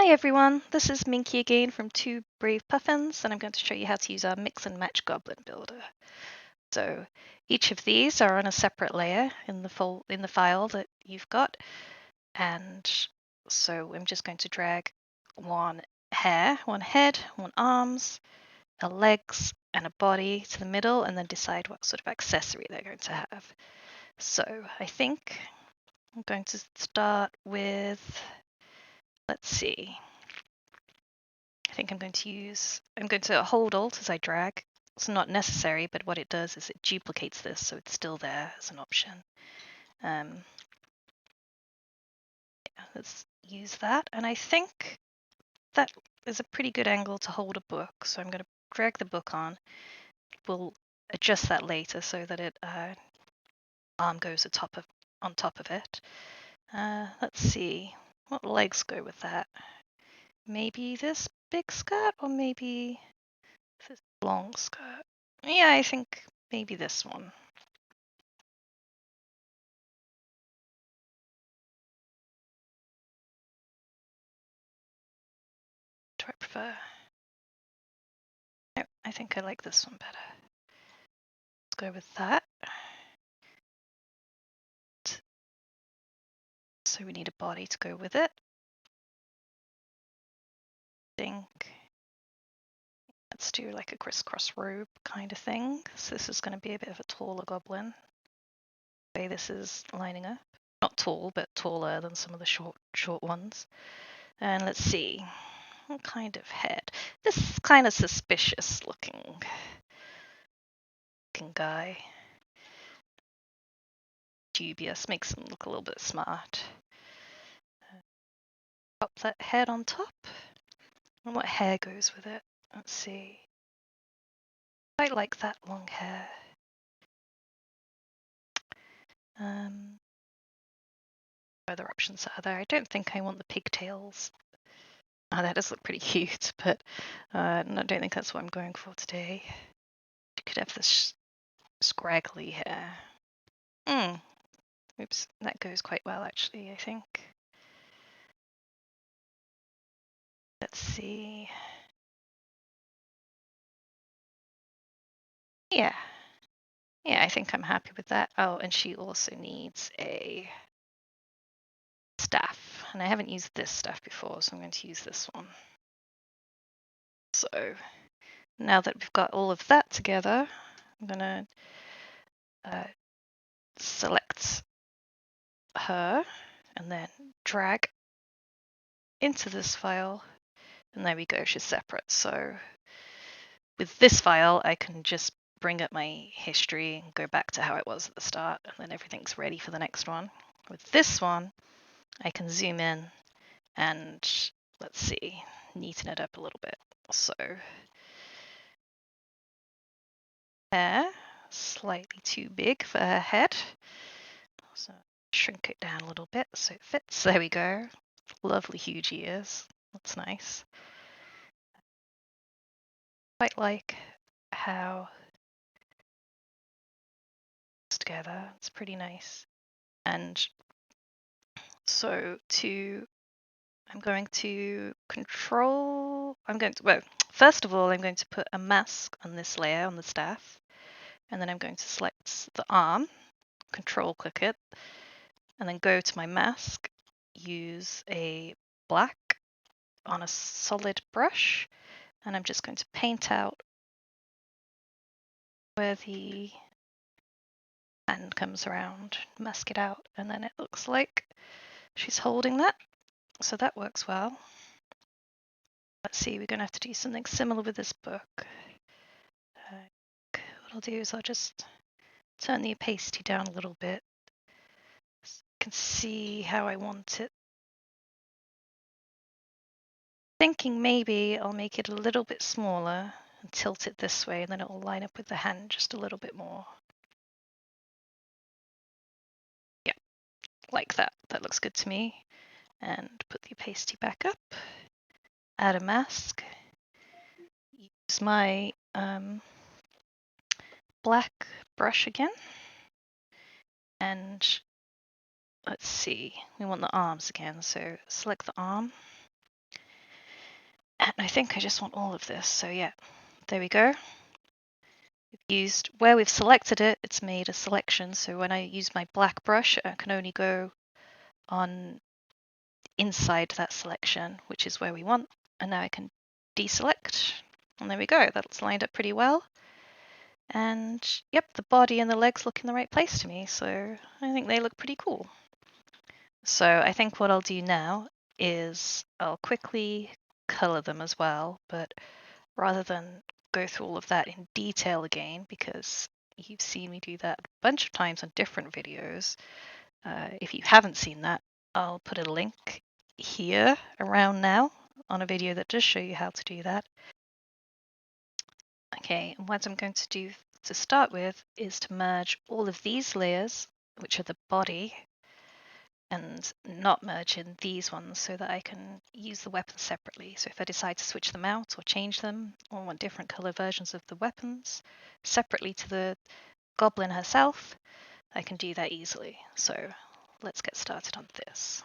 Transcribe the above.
Hi everyone, this is Minky again from Two Brave Puffins, and I'm going to show you how to use our mix and match Goblin Builder. So each of these are on a separate layer in the file that you've got, and so I'm just going to drag one head, one arms, a legs, and a body to the middle, and then decide what sort of accessory they're going to have. So I think I'm going to start with, let's see. I think I'm going to hold Alt as I drag. It's not necessary, but what it does is it duplicates this, so it's still there as an option. Yeah, let's use that. And I think that is a pretty good angle to hold a book. So I'm going to drag the book on. We'll adjust that later so that it arm goes on top of it. Let's see, what legs go with that? Maybe this big skirt, or maybe this long skirt? Yeah, I think maybe this one. Do I prefer? No, I think I like this one better. Let's go with that. So we need a body to go with it. I think let's do like a crisscross robe kind of thing. So this is going to be a bit of a taller goblin. The way this is lining up. Not tall, but taller than some of the short ones. And let's see, what kind of head? This kind of suspicious looking guy. Dubious, makes him look a little bit smart. Pop that head on top. And what hair goes with it? Let's see. I like that long hair. Other options are there. I don't think I want the pigtails. Oh, that does look pretty cute, but I don't think that's what I'm going for today. You could have this scraggly hair. Oops, that goes quite well actually, I think. Let's see. Yeah, I think I'm happy with that. Oh, and she also needs a staff, and I haven't used this staff before, so I'm going to use this one. So now that we've got all of that together, I'm going to select her and then drag into this file, and there we go, she's separate. So with this file, I can just bring up my history and go back to how it was at the start, and then everything's ready for the next one. With this one, I can zoom in and, let's see, neaten it up a little bit. So hair, slightly too big for her head. So shrink it down a little bit so it fits. There we go. Lovely huge ears. That's nice. Quite like how it's together. It's pretty nice. And so I'm going to first of all, I'm going to put a mask on this layer on the staff, and then I'm going to select the arm, control click it, and then go to my mask, use a black on a solid brush, and I'm just going to paint out where the hand comes around, mask it out, and then it looks like she's holding that, so that works well. Let's see, we're going to have to do something similar with this book. What I'll do is I'll just turn the opacity down a little bit so you can see how I want it. Thinking maybe I'll make it a little bit smaller and tilt it this way, and then it will line up with the hand just a little bit more. Yeah, like that. That looks good to me. And put the opacity back up. Add a mask. Use my black brush again. And let's see, we want the arms again. So select the arm. And I think I just want all of this, so yeah, there we go. We've used, where we've selected it, it's made a selection, so when I use my black brush, I can only go on inside that selection, which is where we want, and now I can deselect, and there we go, that's lined up pretty well. And yep, the body and the legs look in the right place to me, so I think they look pretty cool. So I think what I'll do now is I'll quickly color them as well, but rather than go through all of that in detail again, because you've seen me do that a bunch of times on different videos, if you haven't seen that, I'll put a link here around now on a video that does show you how to do that. Okay, and what I'm going to do to start with is to merge all of these layers, which are the body, and not merge in these ones so that I can use the weapons separately. So if I decide to switch them out or change them or want different color versions of the weapons separately to the goblin herself, I can do that easily. So let's get started on this.